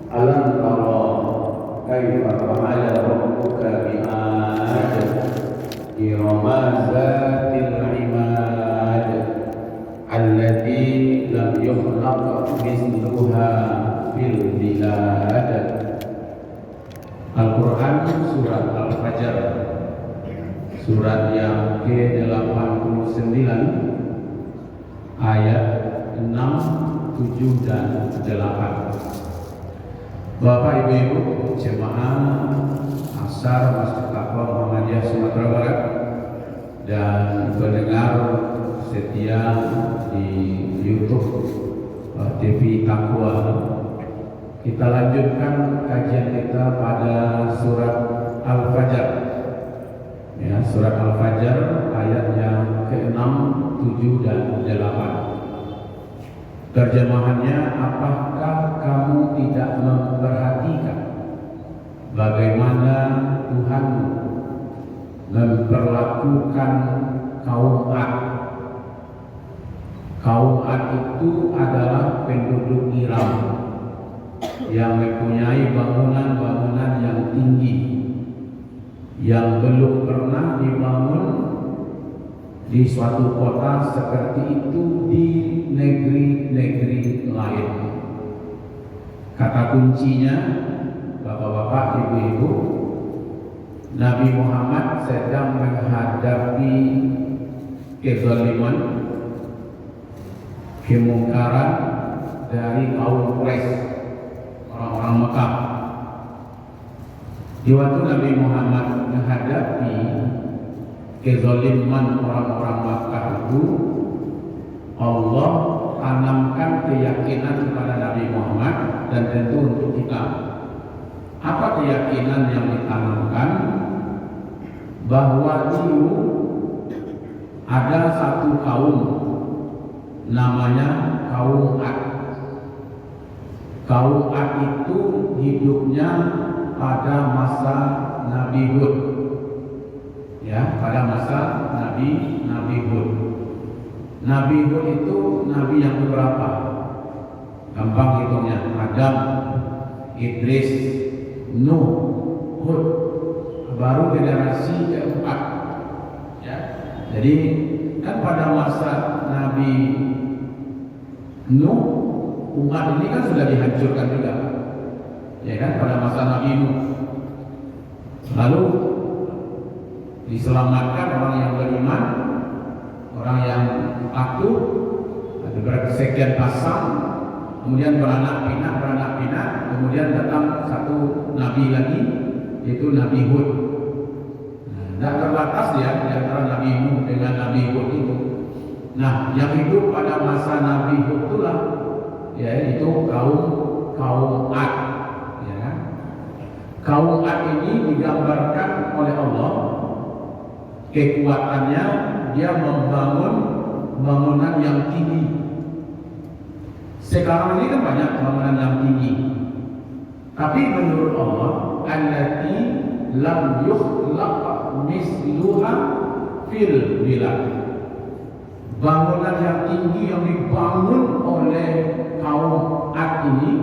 Alam tara kaifa fa'ala rabbuka bi'ad irama zatil imad allati lam yukhlaq mithluha fil bilad. Al-Quran surat Al-Fajr, surat yang ke-89 ayat 6, 7 dan 8. Bapak Ibu jemaah Asar Masjid Taqwa Muhammadiyah Sumatera Barat dan pendengar setia di YouTube TV Taqwa, kita lanjutkan kajian kita pada surat Al-Fajr. Ya, surat Al-Fajr ayat yang ke-6, 7 dan 8. Terjemahannya, apakah kamu tidak memperhatikan bagaimana Tuhanmu memperlakukan kaum Ad? Kaum Ad itu adalah penduduk Iram yang mempunyai bangunan-bangunan yang tinggi yang belum pernah dibangun di suatu kota seperti itu di negeri-negeri lain. Kata kuncinya, bapak-bapak, ibu-ibu, Nabi Muhammad sedang menghadapi kezaliman, kemungkaran dari kaum Quraisy, orang-orang Mekah. Di waktu Nabi Muhammad menghadapi kezaliman orang-orang Makkah itu, Allah tanamkan keyakinan kepada Nabi Muhammad dan tentu untuk kita. Apa keyakinan yang ditanamkan? Bahwa dulu ada satu kaum namanya kaum Ad. Kaum Ad itu hidupnya pada masa Nabi Hud. Ya, pada masa Nabi Hud. Nabi Hud itu nabi yang keberapa? Gampang hitungnya. Adam, Idris, Nuh, Hud. Baru generasi keempat. Ya. Jadi kan pada masa Nabi Nuh, umat ini kan sudah dihancurkan juga. Ya kan, pada masa Nabi Nuh. Lalu diselamatkan orang yang beriman, orang yang patuh, ada bersekian pasang, kemudian beranak pinak, kemudian datang satu nabi lagi, yaitu Nabi Hud. Tidak terbatas ya di antara Nabi Nuh dengan Nabi Hud itu. Nah, yang hidup pada masa Nabi Hud itulah, yaitu kaum Ad. Ya. Kaum Ad ini digambarkan oleh Allah. Kekuatannya, dia membangun bangunan yang tinggi. Sekarang ini kan banyak bangunan yang tinggi. Tapi menurut Allah, allati lam yukhlaq misluha fil bilad. Bangunan yang tinggi yang dibangun oleh kaum Ad ini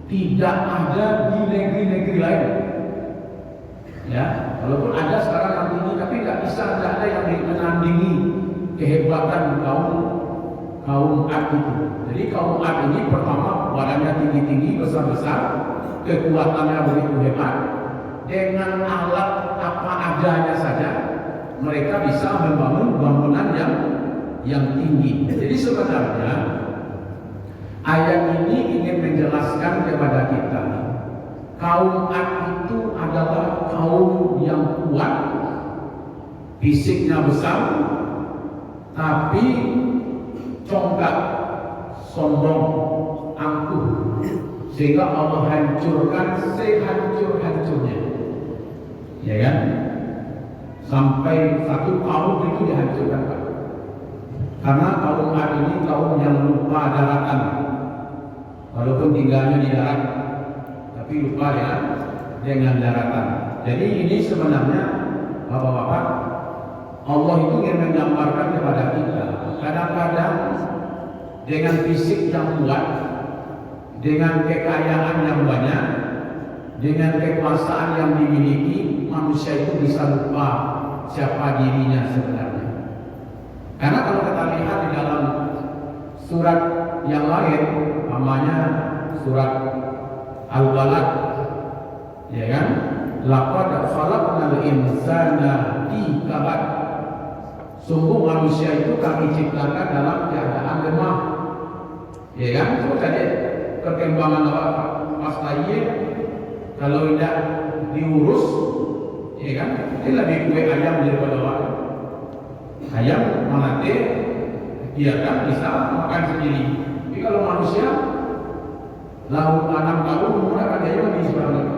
tidak ada di negeri-negeri lain. Ya, walaupun ada sekarang yang tinggi, tapi tidak ada yang menandingi kehebatan kaum Ad itu. Jadi kaum Ad ini pertama badannya tinggi-tinggi, besar-besar, kekuatannya begitu hebat. Dengan alat apa adanya saja, mereka bisa membangun bangunan yang tinggi. Jadi sebenarnya ayat ini ingin menjelaskan kepada kita, kaum Ad itu adalah kaum yang kuat, fisiknya besar, tapi congkak, sombong, angkuh, sehingga Allah hancurkan sehancur-hancurnya. Ya kan? Sampai satu kaum itu dihancurkan, Pak. Karena kaum Ad ini kaum yang lupa daratan, walaupun tinggalnya di darat, tapi lupa ya dengan daratan. Jadi ini sebenarnya bapak-bapak, Allah itu ingin menggambarkan kepada kita, kadang-kadang dengan fisik yang kuat, dengan kekayaan yang banyak, dengan kekuasaan yang dimiliki, manusia itu bisa lupa siapa dirinya sebenarnya. Karena kalau kita lihat di dalam surat yang lain, namanya surat Al-Balad, ya kan? Laqad khalaqnal insana fi kabad. Sungguh manusia itu kami ciptakan dalam keadaan lemah. Ya kan? Coba saja perkembangan pas bayi kalau tidak diurus, ya kan? Ini lebih kue ayam daripada orang. Ayam menate biarkan bisa makan sendiri. Tapi kalau manusia laut 6 tahun menggunakan ayam di sebelah.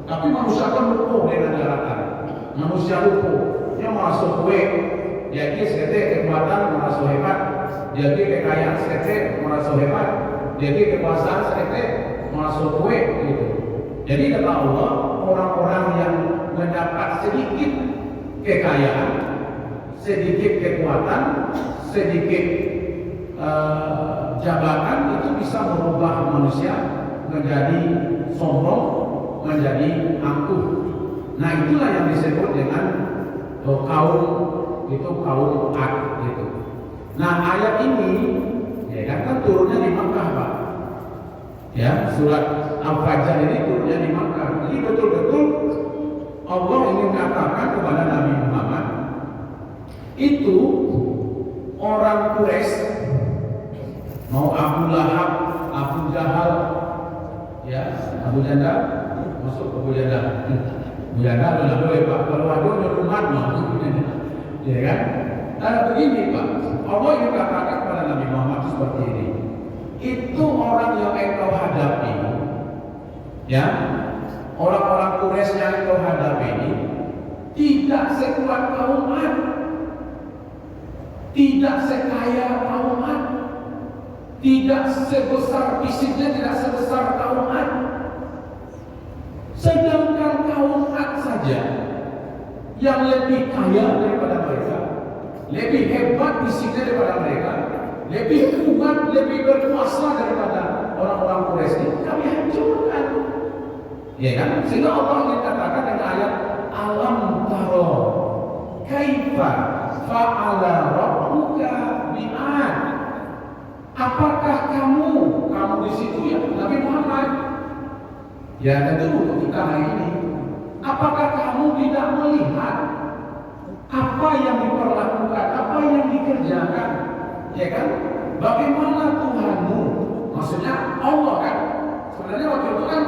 Tapi manusia kan lupa dengan daratan. Manusia lupa. Dia masuk kue. Jadi sete kekuatan merasa hebat. Jadi kekayaan sete merasa hebat. Jadi kekuasaan sete merasa kue gitu. Jadi kata Allah, orang-orang yang mendapat sedikit kekayaan, sedikit kekuatan, sedikit jabatan itu bisa merubah manusia menjadi sombong, menjadi angkuh. Nah itulah yang disebut dengan kaum itu kaum Ad gitu. Nah ayat ini ya kan turunnya di Makkah Pak. Ya surat Al-Fajr ini turunnya di Makkah. Jadi betul-betul Allah ingin katakan kepada Nabi Muhammad itu orang Quraisy, mau Abu Lahab, Abu Jahal, ya Abu Jandal, masuk Abu Jandal. Abu Jandal adalah boleh Pak, kalau ada rumah ya kan? Nah begini Pak, Allah ingin katakan kepada Nabi Muhammad seperti ini. Itu orang yang engkau hadapi, ya orang-orang Quraisy yang engkau hadapi ini tidak sekuat kaum Ad, tidak sekaya kaum Ad, tidak sebesar fisiknya, tidak sebesar kaum Ad. Sedangkan kaum Ad saja yang lebih kaya daripada mereka, lebih hebat fisiknya daripada mereka, lebih kuat, lebih berkuasa daripada orang-orang Quraisy ini, kami hancurkan. Ya kan? Sehingga Allah ingin katakan dengan ayat alam taro kaifa fa'ala rabbuka bi'ad. Apakah kamu di situ ya Nabi Muhammad? Ya tentu untuk kita hari ini. Apakah kamu tidak melihat apa yang diperlakukan, apa yang dikerjakan? Ya kan? Bagaimana Tuhanmu? Maksudnya Allah kan? Sebenarnya waktu itu kan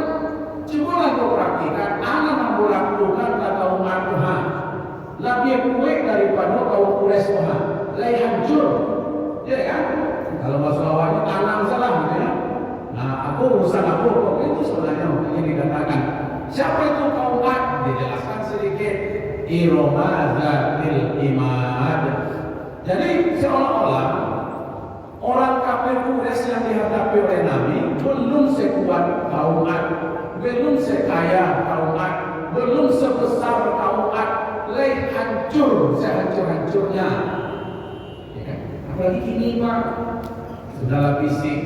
cobalah kau praktikan. Anak melakukan kata umat Tuhan lebih kuat daripada kaum Quraisy Tuhan. Lai hancur, ya kan? Kalau masalah wajib tanam salah gitu ya. Nah aku urusan aku kok itu sebenarnya ini dikatakan. Siapa itu kaum Ad? Dijelaskan sedikit. Iroma zatil imad. Jadi seolah-olah orang kafir Quraisy yang dihadapi oleh Nabi belum sekuat kaum Ad, belum sekaya kaum Ad, belum sebesar kaum Ad, lain hancur sehancur-hancurnya. Ya kan? Apalagi kini Pak, sudahlah fisik,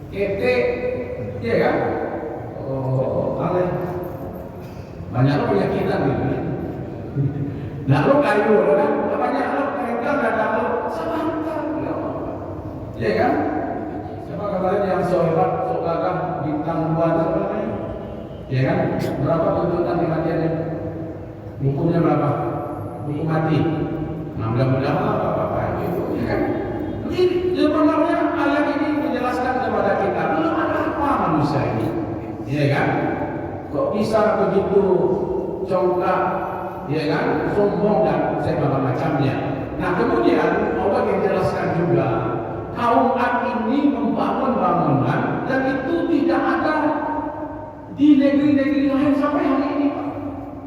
ketek, ya kan? Oh, aleh, banyak lo penyakitan gitu. Nah lo kayu kan, banyak lo mereka nggak ada lo sebentar, ya kan? Siapa kemarin yang sobat sobakan bintang 2 sebenarnya, ya kan? Berapa tuntutan kematiannya? Hukumnya berapa? Hukum mati. Nah mudah-mudahan apa-apa itu, ya kan? Jadi sebenarnya ayat ini menjelaskan kepada kita belum ada apa manusia ini, ya kan? Kok bisa begitu congkak, ya kan, sombong dan segala macamnya. Nah kemudian Allah yang jelaskan juga kaum Ad ini membangun bangunan dan itu tidak ada di negeri-negeri lain sampai hari ini Pak.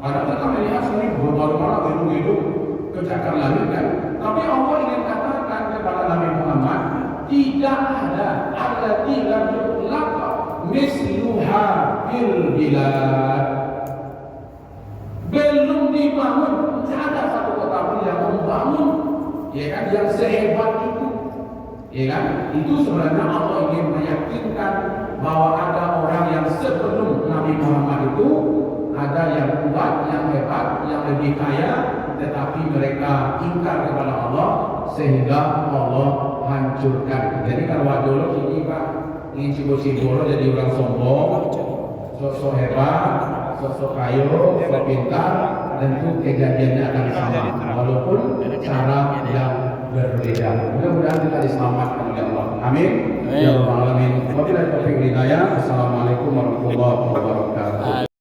Padahal kita melihat sendiri bagaimana gedung-gedung kecakar langit kan. Tapi Allah ingin katakan kepada Nabi Muhammad tidak ada lam yukhlaq misluha fil bilad. Belum dibangun, tidak ada satu kota pun yang membangun, ya kan, yang sehebat itu, Ya kan? Itu sebenarnya Allah ingin meyakinkan bahwa ada orang yang sebelum Nabi Muhammad itu ada yang kuat, yang hebat, yang lebih kaya, tetapi mereka ingkar kepada Allah sehingga Allah hancurkan. Jadi kalau dulu ini Pak ingin sibuk-sibuk jadi orang sombong, sosok hebat, sosok kayu, sosok pintar, tentu kejadiannya akan sama walaupun cara yang berbeda. Mudah-mudahan kita diselamatkan oleh Allah. Amin. Ya Rabbal alamin. Wabillahi taufiq wal hidayah. Assalamualaikum warahmatullahi wabarakatuh.